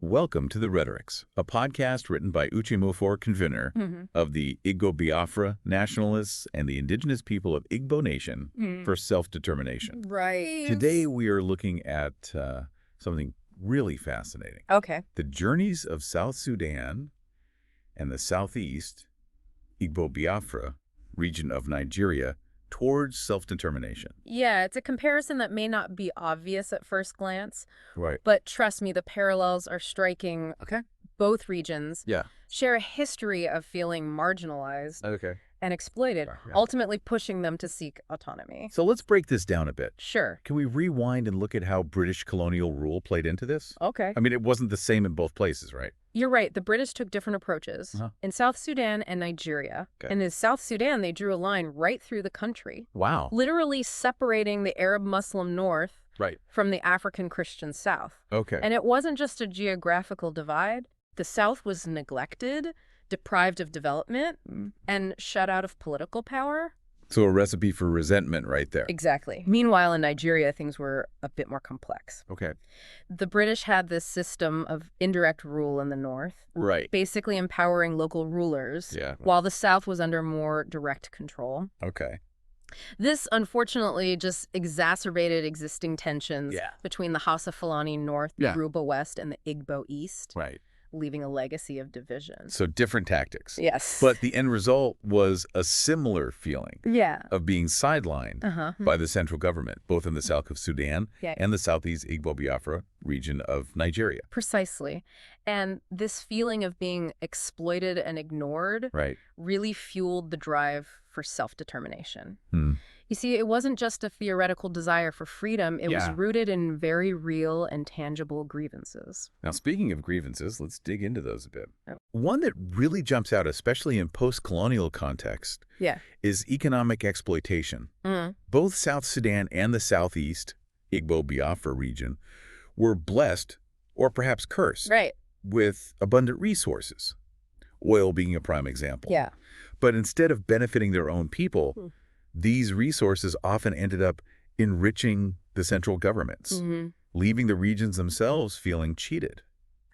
Welcome to The Rhetorics, a podcast written by Uche Mofor Convener of the Igbo Biafra Nationalists and the indigenous people of Igbo Nation for Self-Determination. Right. Today we are looking at something really fascinating. Okay. The journeys of South Sudan and the Southeast Igbo Biafra region of Nigeria towards self-determination. Yeah, it's a comparison that may not be obvious at first glance, Right. but trust me, the parallels are striking. Okay. Both regions Yeah. share a history of feeling marginalized Okay. and exploited, Yeah. ultimately pushing them to seek autonomy. So let's break this down a bit. Sure. Can we rewind and look at how British colonial rule played into this? Okay. I mean, it wasn't the same in both places, right? You're right. The British took different approaches in South Sudan and Nigeria. Okay. And in South Sudan, they drew a line right through the country, Wow. literally separating the Arab-Muslim north Right. from the African Christian south. Okay. And it wasn't just a geographical divide. The South was neglected, deprived of development, and shut out of political power. So a recipe for resentment right there. Exactly. Meanwhile, in Nigeria, things were a bit more complex. Okay. The British had this system of indirect rule in the North, Right. basically empowering local rulers, Yeah. while the South was under more direct control. Okay. This, unfortunately, just exacerbated existing tensions between the Hausa Fulani North, the Yoruba West, and the Igbo East, Right. leaving a legacy of division. So different tactics. Yes. But the end result was a similar feeling yeah. of being sidelined by the central government, both in the south of Sudan Yeah. and the southeast Igbo Biafra region of Nigeria. Precisely. And this feeling of being exploited and ignored Right. really fueled the drive for self-determination. Hmm. You see, it wasn't just a theoretical desire for freedom. It was Yeah. rooted in very real and tangible grievances. Now, speaking of grievances, let's dig into those a bit. Oh. One that really jumps out, especially in post-colonial context, Yeah. is economic exploitation. Mm. Both South Sudan and the Southeast Igbo Biafra region were blessed, or perhaps cursed, Right. with abundant resources, oil being a prime example. Yeah. But instead of benefiting their own people, these resources often ended up enriching the central governments, leaving the regions themselves feeling cheated.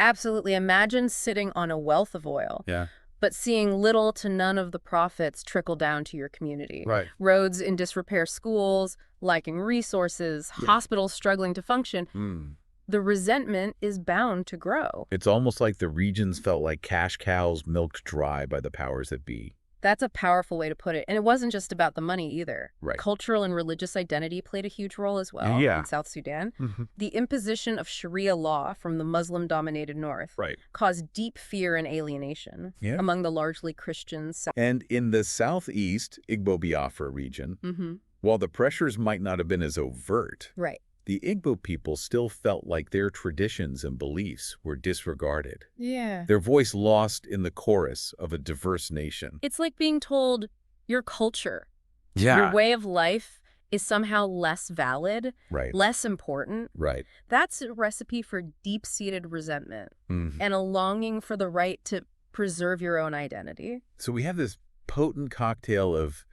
Absolutely. Imagine sitting on a wealth of oil, Yeah. but seeing little to none of the profits trickle down to your community. Right. Roads in disrepair, schools lacking resources, hospitals struggling to function. The resentment is bound to grow. It's almost like the regions felt like cash cows milked dry by the powers that be. That's a powerful way to put it. And it wasn't just about the money either. Right. Cultural and religious identity played a huge role as well in South Sudan. The imposition of Sharia law from the Muslim-dominated North Right. caused deep fear and alienation among the largely Christians. And in the southeast Igbo Biafra region, while the pressures might not have been as overt, Right. the Igbo people still felt like their traditions and beliefs were disregarded. Yeah. Their voice lost in the chorus of a diverse nation. It's like being told your culture, Yeah. your way of life is somehow less valid, Right. less important. Right. That's a recipe for deep-seated resentment and a longing for the right to preserve your own identity. So we have this potent cocktail of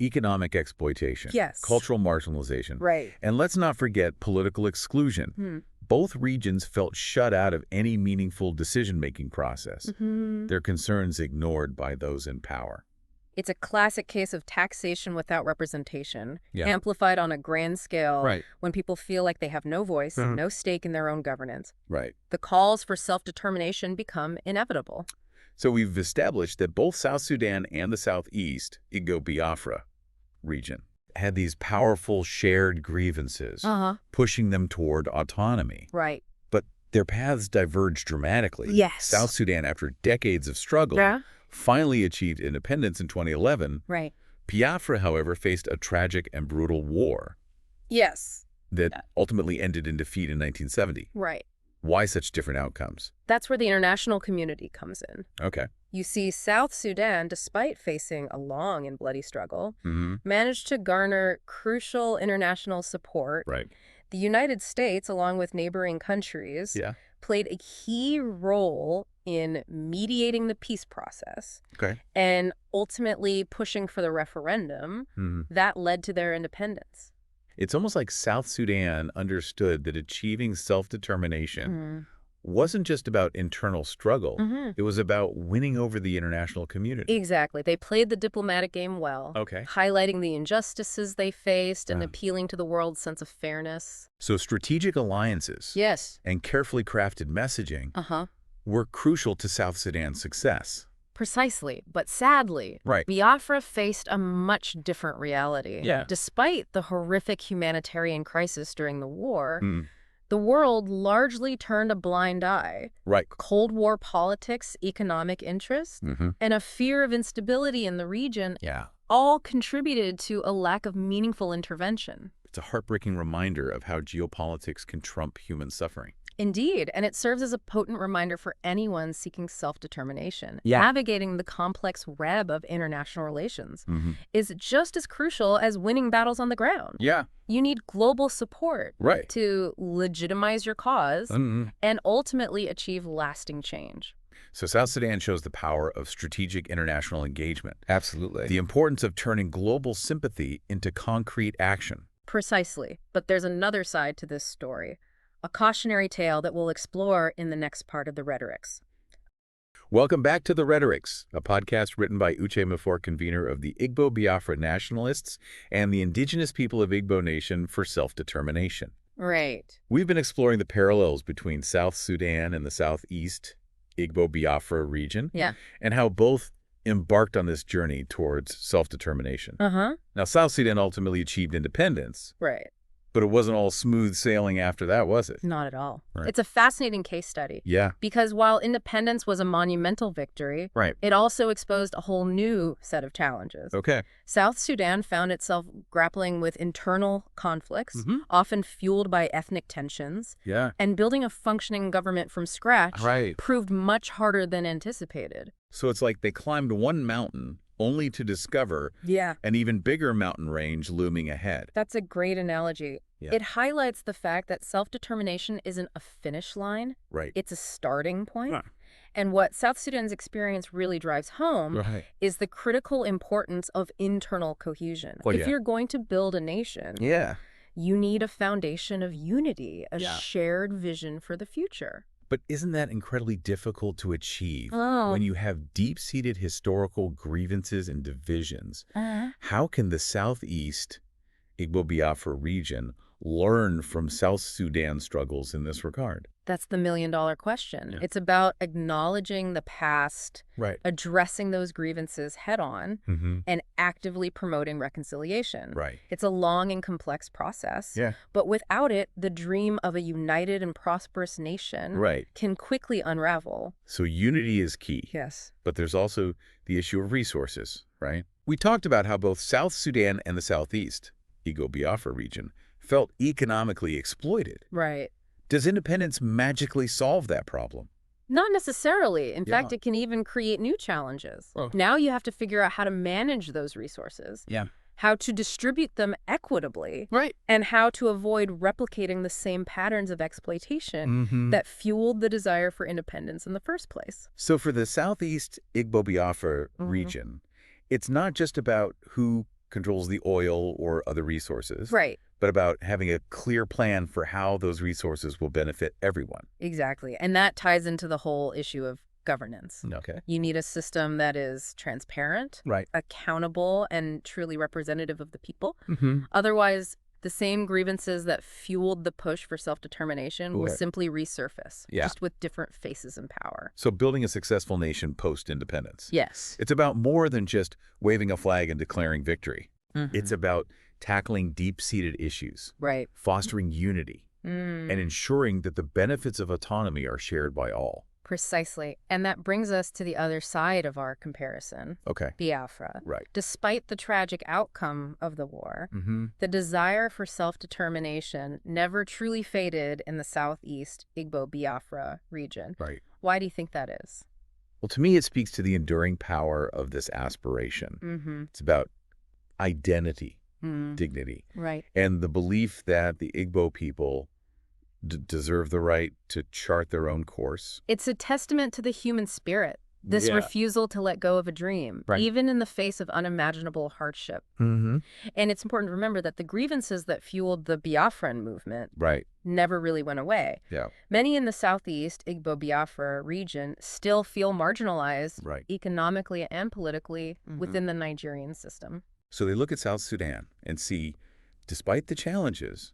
economic exploitation, Yes. cultural marginalization, Right. and let's not forget political exclusion. Both regions felt shut out of any meaningful decision-making process, their concerns ignored by those in power. It's a classic case of taxation without representation, Yeah. amplified on a grand scale Right. when people feel like they have no voice, no stake in their own governance. Right. The calls for self-determination become inevitable. So we've established that both South Sudan and the Southeast Igbo Biafra region had these powerful shared grievances, pushing them toward autonomy. Right. But their paths diverged dramatically. Yes. South Sudan, after decades of struggle, finally achieved independence in 2011. Right. Biafra, however, faced a tragic and brutal war Yes. that ultimately ended in defeat in 1970. Right. Why such different outcomes? That's where the international community comes in. Okay. You see, South Sudan, despite facing a long and bloody struggle, managed to garner crucial international support. Right. The United States, along with neighboring countries, Yeah. played a key role in mediating the peace process Okay. and ultimately pushing for the referendum that led to their independence. It's almost like South Sudan understood that achieving self-determination wasn't just about internal struggle. It was about winning over the international community. Exactly. They played the diplomatic game well, highlighting the injustices they faced and appealing to the world's sense of fairness. So strategic alliances and carefully crafted messaging were crucial to South Sudan's success. Precisely. But sadly, Biafra faced a much different reality. Despite the horrific humanitarian crisis during the war, the world largely turned a blind eye. Cold War politics, economic interest, and a fear of instability in the region all contributed to a lack of meaningful intervention. It's a heartbreaking reminder of how geopolitics can trump human suffering. Indeed, and it serves as a potent reminder for anyone seeking self-determination. Navigating the complex web of international relations is just as crucial as winning battles on the ground. You need global support to legitimize your cause and ultimately achieve lasting change. So South Sudan shows the power of strategic international engagement. Absolutely. The importance of turning global sympathy into concrete action. Precisely. But there's another side to this story. A cautionary tale that we'll explore in the next part of the Rhetorics. Welcome back to The Rhetorics, a podcast written by Uche Mfor, convener of the Igbo Biafra Nationalists and the indigenous people of Igbo Nation for Self-Determination. We've been exploring the parallels between South Sudan and the Southeast Igbo Biafra region and how both embarked on this journey towards self-determination. Now, South Sudan ultimately achieved independence. But it wasn't all smooth sailing after that, was it? Not at all. It's a fascinating case study. Yeah. Because while independence was a monumental victory, it also exposed a whole new set of challenges. Okay. South Sudan found itself grappling with internal conflicts, often fueled by ethnic tensions. Yeah. And building a functioning government from scratch proved much harder than anticipated. So it's like they climbed one mountain only to discover an even bigger mountain range looming ahead. That's a great analogy. It highlights the fact that self-determination isn't a finish line. It's a starting point. And what South Sudan's experience really drives home is the critical importance of internal cohesion. If you're going to build a nation, you need a foundation of unity, a shared vision for the future. But isn't that incredibly difficult to achieve when you have deep-seated historical grievances and divisions? How can the Southeast Igbo Biafra region learn from South Sudan struggles in this regard? That's the million-dollar question. It's about acknowledging the past, addressing those grievances head-on, and actively promoting reconciliation. It's a long and complex process, but without it, the dream of a united and prosperous nation can quickly unravel. So unity is key. But there's also the issue of resources, We talked about how both South Sudan and the Southeast Igbo Biafra region felt economically exploited. Does independence magically solve that problem? Not necessarily. In fact, it can even create new challenges. Now you have to figure out how to manage those resources, how to distribute them equitably, and how to avoid replicating the same patterns of exploitation that fueled the desire for independence in the first place. So for the Southeast Igbo Biafra region, it's not just about who controls the oil or other resources, but about having a clear plan for how those resources will benefit everyone. Exactly. And that ties into the whole issue of governance. You need a system that is transparent, accountable, and truly representative of the people. Otherwise, the same grievances that fueled the push for self-determination will simply resurface, just with different faces in power. So building a successful nation post-independence. Yes. It's about more than just waving a flag and declaring victory. It's about tackling deep-seated issues, fostering unity, and ensuring that the benefits of autonomy are shared by all. Precisely. And that brings us to the other side of our comparison. Biafra. Despite the tragic outcome of the war, the desire for self-determination never truly faded in the Southeast Igbo Biafra region. Why do you think that is? Well, to me, it speaks to the enduring power of this aspiration. It's about identity, dignity, and the belief that the Igbo people deserve the right to chart their own course. It's a testament to the human spirit, this refusal to let go of a dream, even in the face of unimaginable hardship. And it's important to remember that the grievances that fueled the Biafran movement never really went away. Yeah. Many in the Southeast Igbo-Biafra region still feel marginalized economically and politically within the Nigerian system. So they look at South Sudan and see, despite the challenges,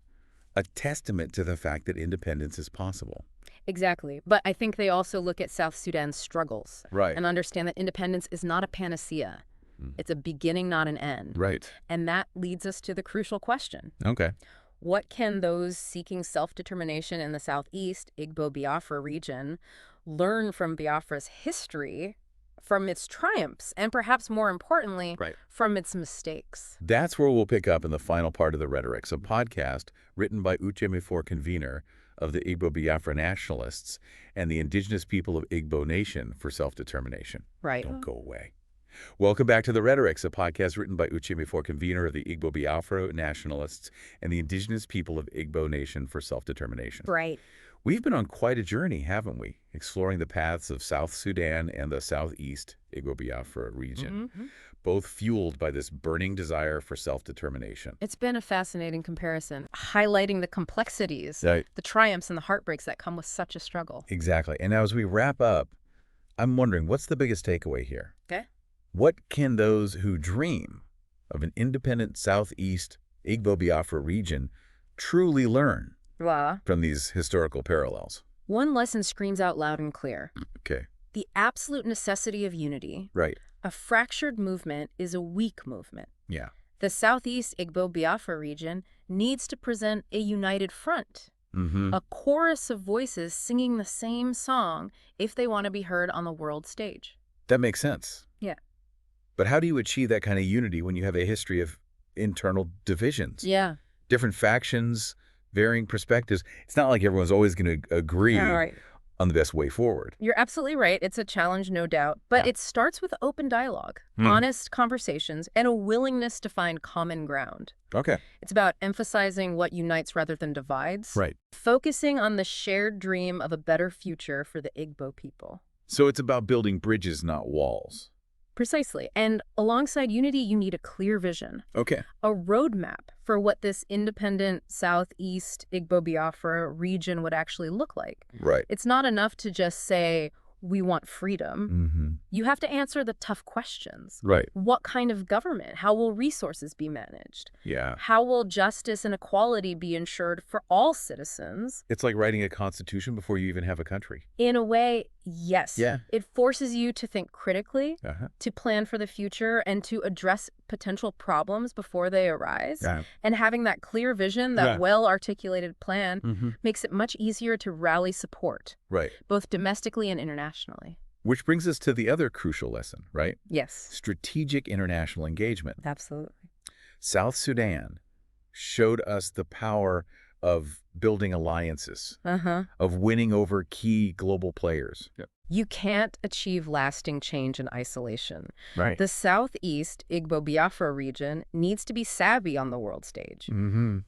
a testament to the fact that independence is possible. Exactly. But I think they also look at South Sudan's struggles and understand that independence is not a panacea. It's a beginning, not an end. Right. And that leads us to the crucial question. Okay. What can those seeking self-determination in the Southeast Igbo-Biafra region learn from Biafra's history, from its triumphs, and perhaps more importantly, from its mistakes? That's where we'll pick up in the final part of the Rhetorics, a podcast written by Uche Mefo, convener of the Igbo-Biafra Nationalists and the indigenous people of Igbo Nation for Self-Determination. Right. Don't go away. Welcome back to The Rhetorics, a podcast written by Uche Mefo, convener of the Igbo-Biafra Nationalists and the indigenous people of Igbo Nation for Self-Determination. Right. We've been on quite a journey, haven't we? Exploring the paths of South Sudan and the Southeast Igbo-Biafra region, both fueled by this burning desire for self-determination. It's been a fascinating comparison, highlighting the complexities, the triumphs and the heartbreaks that come with such a struggle. Exactly. And now as we wrap up, I'm wondering, what's the biggest takeaway here? Okay. What can those who dream of an independent Southeast Igbo-Biafra region truly learn from these historical parallels? One lesson screams out loud and clear. Okay. The absolute necessity of unity. Right. A fractured movement is a weak movement. Yeah. The Southeast Igbo-Biafra region needs to present a united front, a chorus of voices singing the same song if they want to be heard on the world stage. That makes sense. Yeah. But how do you achieve that kind of unity when you have a history of internal divisions? Yeah. Different factions, varying perspectives. It's not like everyone's always going to agree on the best way forward. You're absolutely right. It's a challenge, no doubt. But it starts with open dialogue, honest conversations, and a willingness to find common ground. Okay. It's about emphasizing what unites rather than divides. Right. Focusing on the shared dream of a better future for the Igbo people. So it's about building bridges, not walls. Precisely. And alongside unity, you need a clear vision. Okay. A roadmap for what this independent Southeast Igbo-Biafra region would actually look like. Right. It's not enough to just say, we want freedom. You have to answer the tough questions. Right. What kind of government? How will resources be managed? Yeah. How will justice and equality be ensured for all citizens? It's like writing a constitution before you even have a country. In a way, yes. Yeah. It forces you to think critically, to plan for the future, and to address potential problems before they arise. And having that clear vision, that well-articulated plan, makes it much easier to rally support. Right. Both domestically and internationally. Which brings us to the other crucial lesson, right? Yes. Strategic international engagement. Absolutely. South Sudan showed us the power of building alliances, of winning over key global players. You can't achieve lasting change in isolation. Right. The Southeast Igbo-Biafra region needs to be savvy on the world stage.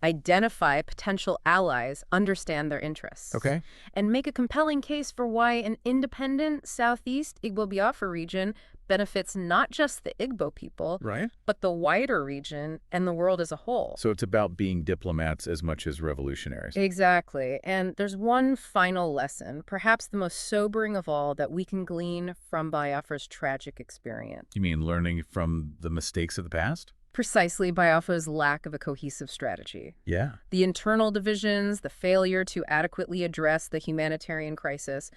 Identify potential allies, understand their interests. Okay. And make a compelling case for why an independent Southeast Igbo-Biafra region benefits not just the Igbo people, but the wider region and the world as a whole. So it's about being diplomats as much as revolutionaries. Exactly. And there's one final lesson, perhaps the most sobering of all, that we can glean from Biafra's tragic experience. You mean learning from the mistakes of the past? Precisely, Biafra's lack of a cohesive strategy. Yeah. The internal divisions, the failure to adequately address the humanitarian crisis,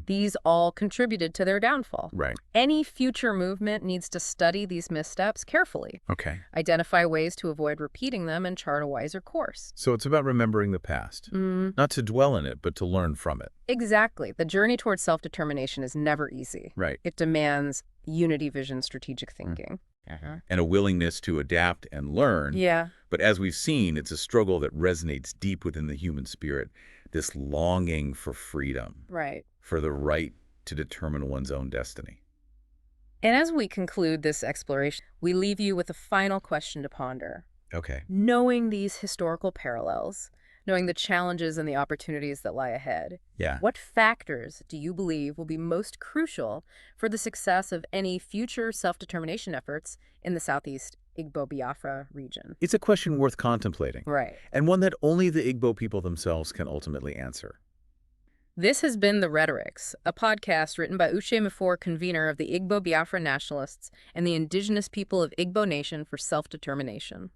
these all contributed to their downfall. Right. Any future movement needs to study these missteps carefully. Okay. Identify ways to avoid repeating them and chart a wiser course. So it's about remembering the past. Not to dwell in it, but to learn from it. Exactly. The journey towards self-determination is never easy. Right. It demands unity vision, strategic thinking. And a willingness to adapt and learn. Yeah. But as we've seen, it's a struggle that resonates deep within the human spirit, this longing for freedom. Right. For the right to determine one's own destiny. And as we conclude this exploration, we leave you with a final question to ponder. Okay. Knowing these historical parallels, knowing the challenges and the opportunities that lie ahead, what factors do you believe will be most crucial for the success of any future self-determination efforts in the Southeast Igbo-Biafra region. It's a question worth contemplating. Right. And one that only the Igbo people themselves can ultimately answer. This has been The Rhetorics, a podcast written by Uche Mefo, convener of the Igbo-Biafra Nationalists and the indigenous people of Igbo Nation for Self-Determination.